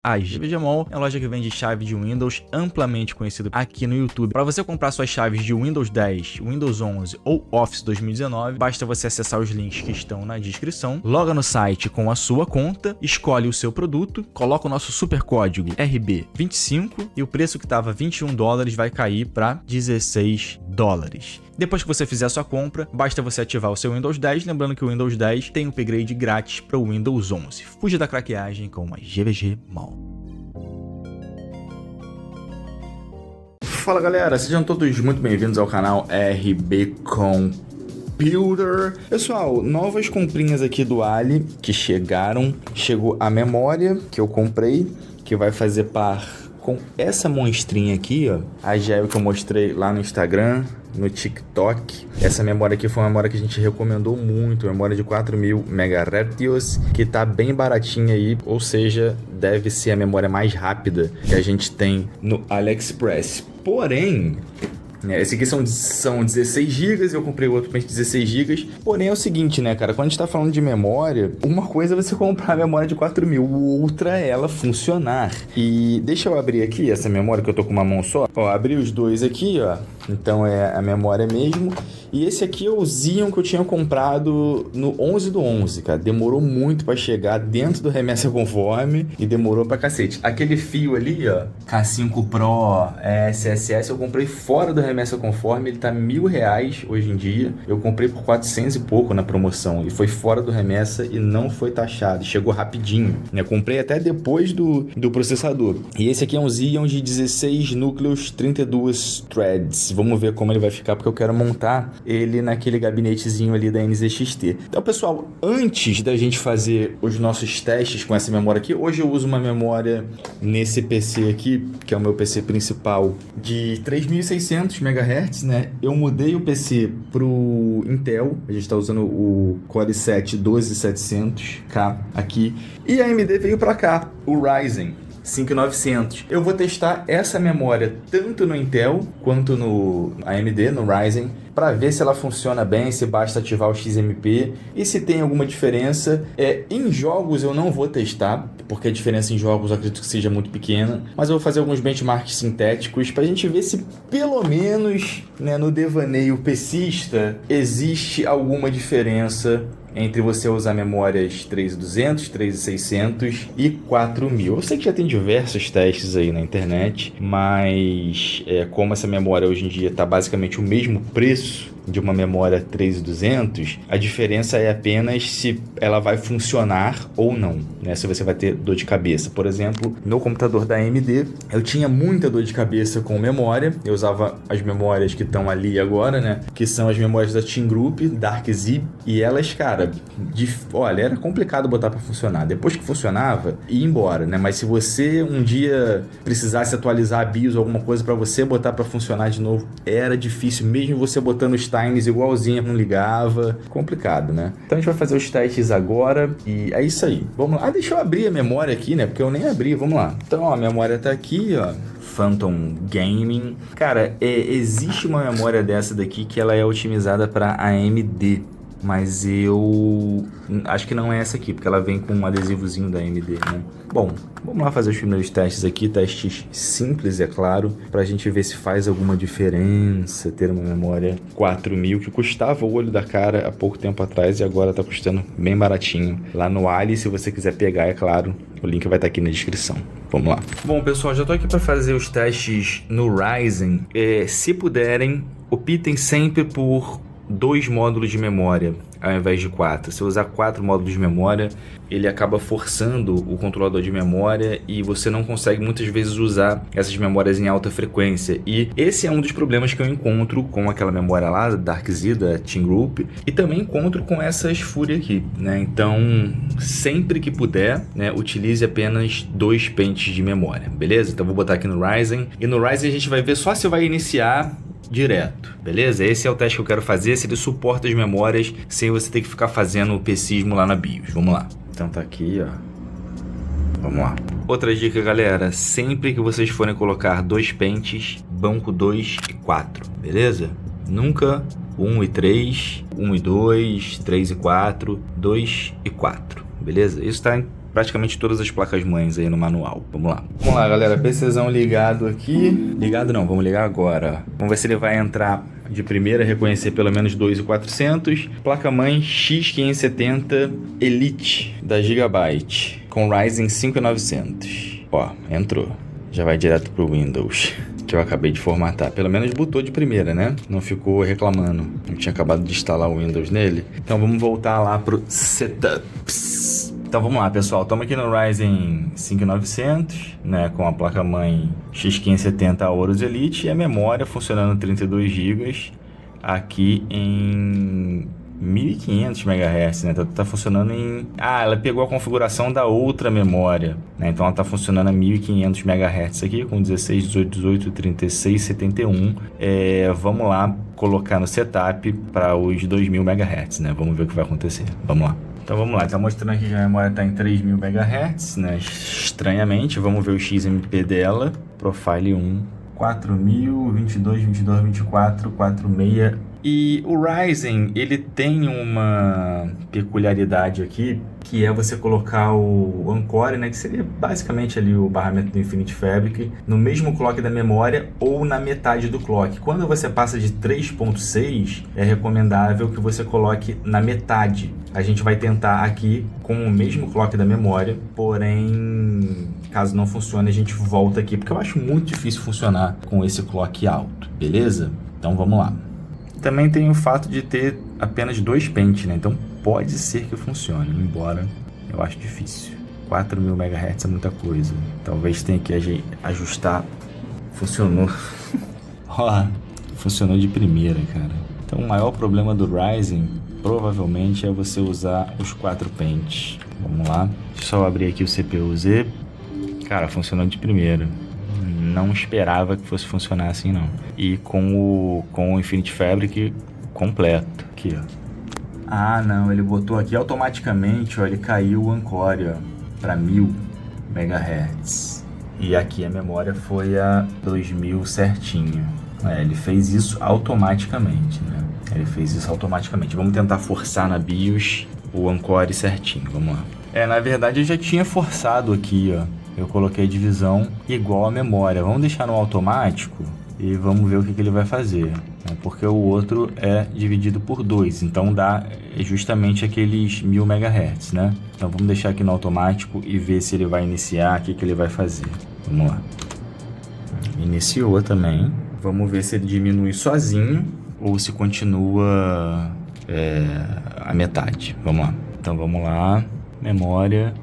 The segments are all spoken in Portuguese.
A GVG Mall é uma loja que vende chave de Windows amplamente conhecida aqui no YouTube. Para você comprar suas chaves de Windows 10, Windows 11 ou Office 2019, basta você acessar os links que estão na descrição, loga no site com a sua conta, escolhe o seu produto, coloca o nosso super código RB25 e o preço que estava $21 vai cair para $16. Depois que você fizer a sua compra, basta você ativar o seu Windows 10, lembrando que o Windows 10 tem um upgrade grátis para o Windows 11. Fuja da craqueagem com a GVG Mall. Fala galera, sejam todos muito bem-vindos ao canal RB Computer. Pessoal, novas comprinhas aqui do Ali que chegaram. Chegou a memória que eu comprei, que vai fazer par com essa monstrinha aqui, ó. A gel que eu mostrei lá no Instagram, no TikTok. Essa memória aqui foi uma memória que a gente recomendou muito, memória de 4000 MHz, que tá bem baratinha aí, ou seja, deve ser a memória mais rápida que a gente tem no AliExpress. Porém, esse aqui são 16 GB, eu comprei outro para 16 GB. Porém é o seguinte, né, cara, quando a gente tá falando de memória, uma coisa é você comprar a memória de 4000, outra é ela funcionar. E deixa eu abrir aqui essa memória que eu tô com uma mão só. Ó, abri os dois aqui, ó. Então é a memória mesmo. E esse aqui é o Xeon que eu tinha comprado no 11/11, cara. Demorou muito pra chegar dentro do Remessa Conforme e demorou pra cacete. Aquele fio ali, ó, K5 Pro SSS, eu comprei fora do Remessa Conforme. Ele tá R$1.000 hoje em dia. Eu comprei por 400 e pouco na promoção. E foi fora do Remessa e não foi taxado. Chegou rapidinho, né? Comprei até depois do processador. E esse aqui é um Xeon de 16 núcleos, 32 threads. Vamos ver como ele vai ficar, porque eu quero montar ele naquele gabinetezinho ali da NZXT. Então, pessoal, antes da gente fazer os nossos testes com essa memória aqui, hoje eu uso uma memória nesse PC aqui, que é o meu PC principal, de 3600 MHz, né? Eu mudei o PC pro Intel, a gente está usando o Core i7 12700K aqui, e a AMD veio para cá, o Ryzen 5900. Eu vou testar essa memória tanto no Intel quanto no AMD, no Ryzen, para ver se ela funciona bem, se basta ativar o XMP e se tem alguma diferença. Em jogos eu não vou testar, porque a diferença em jogos eu acredito que seja muito pequena, mas eu vou fazer alguns benchmarks sintéticos para a gente ver se pelo menos, né, no devaneio pesista existe alguma diferença entre você usar memórias 3200, 3600 e 4000. Eu sei que já tem diversos testes aí na internet, mas como essa memória hoje em dia está basicamente o mesmo preço de uma memória 3200, a diferença é apenas se ela vai funcionar ou não, né? Se você vai ter dor de cabeça. Por exemplo, no computador da AMD, eu tinha muita dor de cabeça com memória. Eu usava as memórias que estão ali agora, né? Que são as memórias da Team Group, DarkZ, e elas, cara, olha, era complicado botar para funcionar. Depois que funcionava, ia embora, né? Mas se você um dia precisasse atualizar a BIOS ou alguma coisa para você botar para funcionar de novo, era difícil, mesmo você botando os times igualzinho, não ligava, complicado, né? Então a gente vai fazer os testes agora e é isso aí. Vamos lá. Deixa eu abrir a memória aqui, né? Porque eu nem abri, vamos lá. Então, ó, a memória tá aqui, ó. Phantom Gaming. Cara, existe uma memória dessa daqui que ela é otimizada para AMD, mas eu acho que não é essa aqui, porque ela vem com um adesivozinho da AMD, né? Bom, vamos lá fazer os primeiros testes aqui, testes simples, é claro, pra gente ver se faz alguma diferença ter uma memória 4000, que custava o olho da cara há pouco tempo atrás e agora tá custando bem baratinho lá no Ali. Se você quiser pegar, é claro, o link vai estar aqui na descrição. Vamos lá. Bom, pessoal, já tô aqui para fazer os testes no Ryzen. Se puderem, optem sempre por 2 módulos de memória ao invés de 4. Se usar 4 módulos de memória, ele acaba forçando o controlador de memória e você não consegue muitas vezes usar essas memórias em alta frequência. E esse é um dos problemas que eu encontro com aquela memória lá, da DarkZ, da Team Group, e também encontro com essas Fury aqui, né? Então, sempre que puder, né, utilize apenas 2 pentes de memória, beleza? Então, vou botar aqui no Ryzen. E no Ryzen a gente vai ver só se vai iniciar direto, beleza? Esse é o teste que eu quero fazer, se ele suporta as memórias sem você ter que ficar fazendo o pesismo lá na BIOS. Vamos lá. Então tá aqui, ó. Vamos lá. Outra dica, galera, sempre que vocês forem colocar 2 pentes, banco 2 e 4, beleza? Nunca 1 e 3, 1 e 2, 3 e 4, 2 e 4, beleza? Isso está praticamente todas as placas-mães aí no manual. Vamos lá, galera. PCzão ligado aqui. Ligado não, vamos ligar agora. Vamos ver se ele vai entrar de primeira, reconhecer pelo menos 2.400. Placa-mãe X570 Elite da Gigabyte com Ryzen 5900. Ó, entrou. Já vai direto pro Windows, que eu acabei de formatar. Pelo menos botou de primeira, né? Não ficou reclamando. Eu tinha acabado de instalar o Windows nele. Então vamos voltar lá pro Setups. Então vamos lá, pessoal. Estamos aqui no Ryzen 5900, né? Com a placa-mãe X570 Aorus Elite e a memória funcionando 32 GB aqui em 1500 MHz, né? Tá funcionando em... ela pegou a configuração da outra memória, né? Então ela tá funcionando a 1500 MHz aqui, com 16, 18, 18, 36, 71. Vamos lá colocar no setup para os 2000 MHz, né? Vamos ver o que vai acontecer. Vamos lá. Então vamos lá, tá mostrando aqui que a memória tá em 3000 MHz, né? Estranhamente, vamos ver o XMP dela. Profile 1, 4000, 22, 22, 24, 46. E o Ryzen, ele tem uma peculiaridade aqui, que é você colocar o Encore, né, que seria basicamente ali o barramento do Infinity Fabric, no mesmo clock da memória ou na metade do clock. Quando você passa de 3.6, é recomendável que você coloque na metade. A gente vai tentar aqui com o mesmo clock da memória, porém, caso não funcione, a gente volta aqui, porque eu acho muito difícil funcionar com esse clock alto, beleza? Então vamos lá. Também tem o fato de ter apenas 2 pentes, né? Então pode ser que funcione, embora eu acho difícil. 4000 MHz é muita coisa. Talvez tenha que ajustar. Funcionou. Ó, funcionou de primeira, cara. Então o maior problema do Ryzen provavelmente é você usar os 4 pentes. Vamos lá. Deixa eu só abrir aqui o CPU-Z. Cara, funcionou de primeira. Não esperava que fosse funcionar assim, não. E com o Infinity Fabric completo. Aqui, ó. Não, ele botou aqui automaticamente, ó. Ele caiu o Encore, ó, para 1000 MHz. E aqui a memória foi a 2000 certinho. Ele fez isso automaticamente, né? Ele fez isso automaticamente. Vamos tentar forçar na BIOS o Encore certinho. Vamos lá. Na verdade eu já tinha forçado aqui, ó. Eu coloquei a divisão igual à memória. Vamos deixar no automático e vamos ver o que ele vai fazer, né? Porque o outro é dividido por 2, então dá justamente aqueles 1000 MHz, né? Então vamos deixar aqui no automático e ver se ele vai iniciar, o que ele vai fazer. Vamos lá. Iniciou também. Vamos ver se ele diminui sozinho ou se continua a metade. Vamos lá. Então vamos lá. Memória.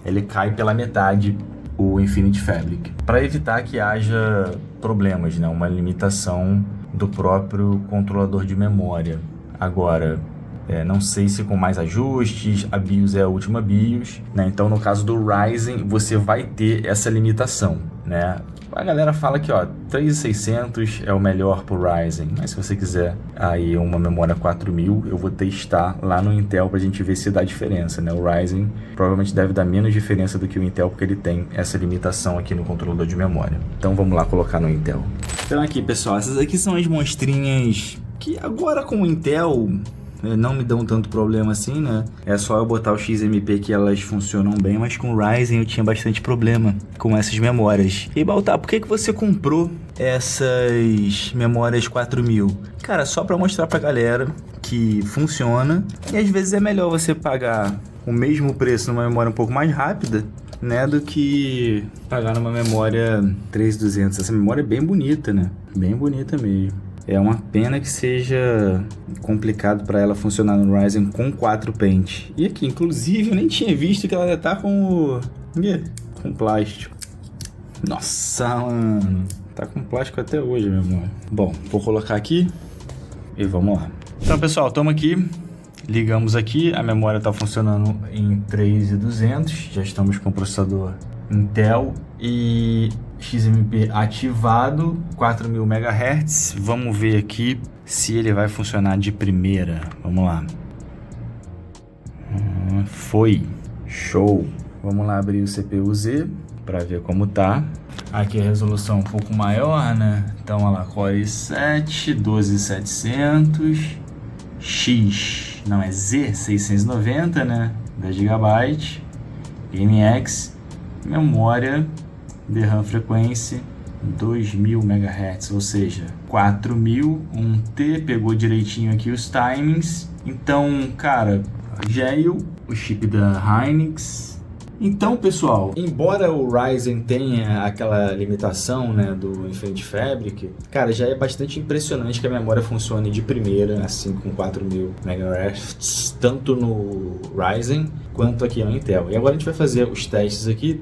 Ele cai pela metade o Infinity Fabric. Para evitar que haja problemas, né? Uma limitação do próprio controlador de memória. Agora, não sei se com mais ajustes, a BIOS é a última BIOS, né? Então no caso do Ryzen você vai ter essa limitação, né? A galera fala que 3600 é o melhor pro Ryzen, mas se você quiser aí uma memória 4000, eu vou testar lá no Intel pra gente ver se dá diferença, né? O Ryzen provavelmente deve dar menos diferença do que o Intel, porque ele tem essa limitação aqui no controlador de memória. Então vamos lá colocar no Intel. Então aqui, pessoal, essas aqui são as monstrinhas que agora com o Intel não me dão tanto problema assim, né? É só eu botar o XMP que elas funcionam bem, mas com o Ryzen eu tinha bastante problema com essas memórias. E Baltar, por que você comprou essas memórias 4000? Cara, só pra mostrar pra galera que funciona e às vezes é melhor você pagar o mesmo preço numa memória um pouco mais rápida, né, do que pagar numa memória 3200. Essa memória é bem bonita, né? Bem bonita mesmo. É uma pena que seja complicado para ela funcionar no Ryzen com 4 pentes. E aqui, inclusive, eu nem tinha visto que ela já tá com plástico. Nossa, mano. Tá com plástico até hoje, meu amor. Bom, vou colocar aqui e vamos lá. Então, pessoal, estamos aqui. Ligamos aqui. A memória tá funcionando em 3200. Já estamos com o processador Intel e XMP ativado, 4000 MHz. Vamos ver aqui se ele vai funcionar de primeira. Vamos lá. Foi. Show. Vamos lá abrir o CPU-Z para ver como tá. Aqui a resolução um pouco maior, né? Então, olha lá, Core i7, 12700, X, não é Z690, né? Da Gigabyte. GameX, memória DRAM frequência 2000 MHz, ou seja, 4000, 1T, pegou direitinho aqui os timings. Então, cara, Geo, o chip da Hynix. Então, pessoal, embora o Ryzen tenha aquela limitação, né, do Infinity Fabric, cara, já é bastante impressionante que a memória funcione de primeira, assim, com 4000 MHz, tanto no Ryzen quanto aqui no Intel. E agora a gente vai fazer os testes aqui,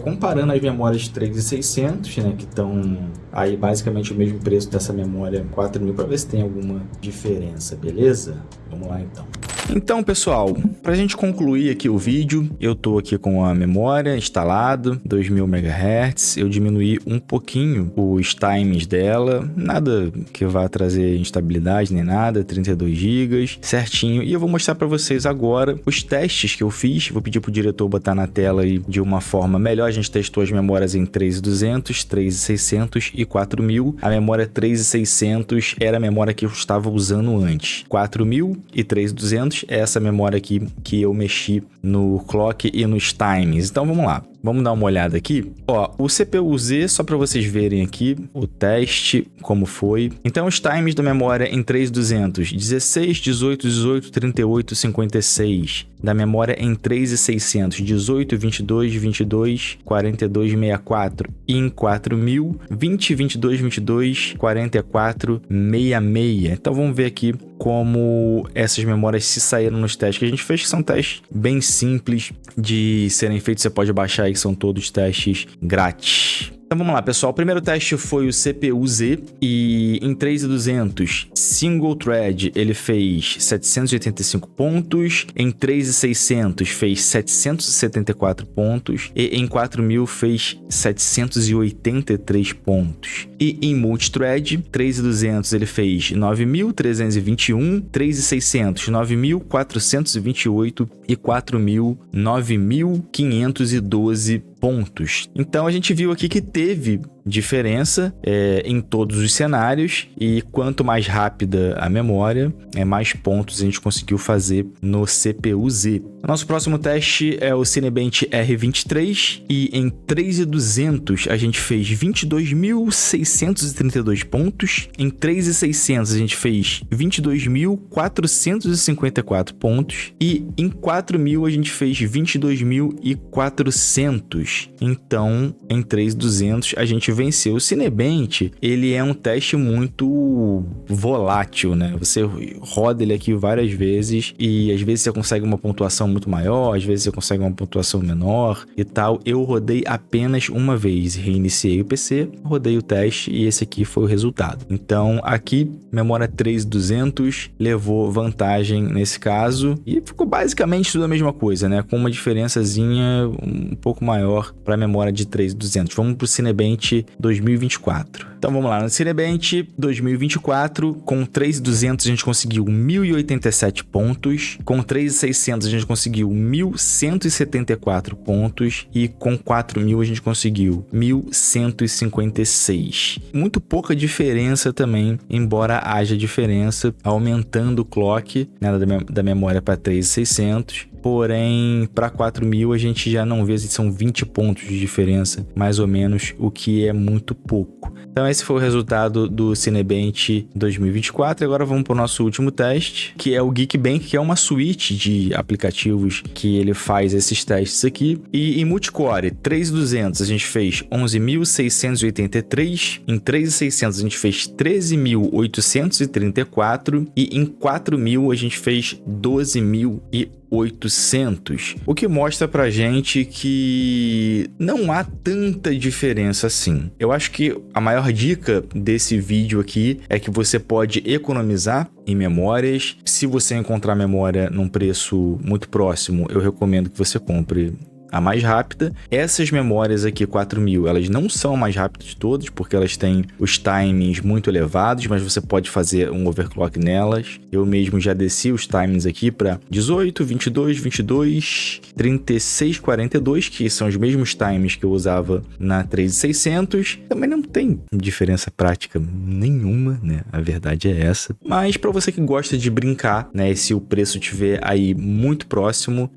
comparando as memórias 3600, né, que estão aí basicamente o mesmo preço dessa memória 4000, para ver se tem alguma diferença, beleza? Vamos lá então. Então, pessoal, para a gente concluir aqui o vídeo, eu tô aqui com a memória instalado, 2000 MHz, eu diminuí um pouquinho os times dela, nada que vá trazer instabilidade nem nada, 32 GB, certinho, e eu vou mostrar para vocês agora os testes que eu fiz, vou pedir pro diretor botar na tela aí de uma forma melhor. A gente testou as memórias em 3200, 3600 e 4000, a memória 3600 era a memória que eu estava usando antes, 4000 e 3200 é essa memória aqui que eu mexi no clock e nos times. Então vamos lá. Vamos dar uma olhada aqui. Ó, o CPU-Z, só para vocês verem aqui o teste, como foi. Então, os times da memória em 3200, 16, 18, 18, 38, 56. Da memória em 3600, 18, 22, 22, 42, 64. E em 4000, 20, 22, 22, 44, 66. Então, vamos ver aqui como essas memórias se saíram nos testes que a gente fez, que são testes bem simples de serem feitos. Você pode baixar aí, que são todos testes grátis. Então vamos lá, pessoal. O primeiro teste foi o CPU-Z e em 3200 single thread ele fez 785 pontos, em 3600 fez 774 pontos e em 4000 fez 783 pontos. E em multithread, 3200 ele fez 9321, 3600 9428 e 4000 9512 pontos. Então a gente viu aqui que teve diferença em todos os cenários, e quanto mais rápida a memória, mais pontos a gente conseguiu fazer no CPU-Z. O nosso próximo teste é o Cinebench R23 e em 3200 a gente fez 22.632 pontos, em 3600 a gente fez 22.454 pontos e em 4000 a gente fez 22.400. Então, em 3200 a gente venceu. O Cinebench, ele é um teste muito volátil, né? Você roda ele aqui várias vezes e às vezes você consegue uma pontuação muito maior, às vezes você consegue uma pontuação menor e tal. Eu rodei apenas uma vez, reiniciei o PC, rodei o teste e esse aqui foi o resultado. Então, aqui, memória 3200 levou vantagem nesse caso e ficou basicamente tudo a mesma coisa, né? Com uma diferençazinha um pouco maior para a memória de 3200. Vamos para o Cinebench 2024. Então vamos lá, no Cinebench 2024, com 3200 a gente conseguiu 1087 pontos, com 3600 a gente conseguiu 1174 pontos e com 4000 a gente conseguiu 1156. Muito pouca diferença também, embora haja diferença aumentando o clock, né, da memória para 3600. Porém, para 4000 a gente já não vê, são 20 pontos de diferença, mais ou menos, o que é muito pouco. Então esse foi o resultado do Cinebench 2024. Agora vamos para o nosso último teste, que é o Geekbench, que é uma suíte de aplicativos que ele faz esses testes aqui. E em multicore, 3200 a gente fez 11.683, em 3600 a gente fez 13.834 e em 4000 a gente fez 12.800, o que mostra pra gente que não há tanta diferença assim. Eu acho que a maior dica desse vídeo aqui é que você pode economizar em memórias. Se você encontrar memória num preço muito próximo, eu recomendo que você compre a mais rápida. Essas memórias aqui 4000, elas não são a mais rápidas de todas, porque elas têm os timings muito elevados, mas você pode fazer um overclock nelas. Eu mesmo já desci os timings aqui para 18, 22, 22, 36, 42, que são os mesmos times que eu usava na 3600. Também não tem diferença prática nenhuma, né? A verdade é essa. Mas para você que gosta de brincar, né? Se o preço estiver aí muito próximo,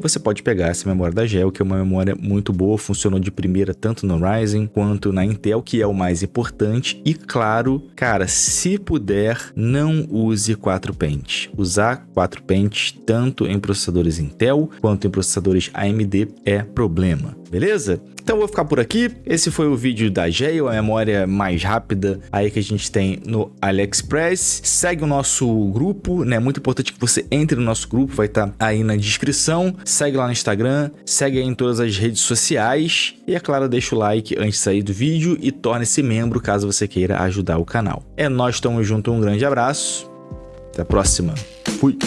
você pode pegar essa memória da Gel, que é uma memória muito boa, funcionou de primeira tanto no Ryzen quanto na Intel, que é o mais importante. E claro, cara, se puder, não use 4 pentes. Usar 4 pentes tanto em processadores Intel quanto em processadores AMD é problema, beleza? Então eu vou ficar por aqui. Esse foi o vídeo da Gel, a memória mais rápida aí que a gente tem no AliExpress. Segue o nosso grupo, né? Muito importante que você entre no nosso grupo, vai estar aí na descrição. Segue lá no Instagram, segue aí em todas as redes sociais. E é claro, deixa o like antes de sair do vídeo e torne-se membro caso você queira ajudar o canal. É nóis, estamos juntos, um grande abraço. Até a próxima. Fui!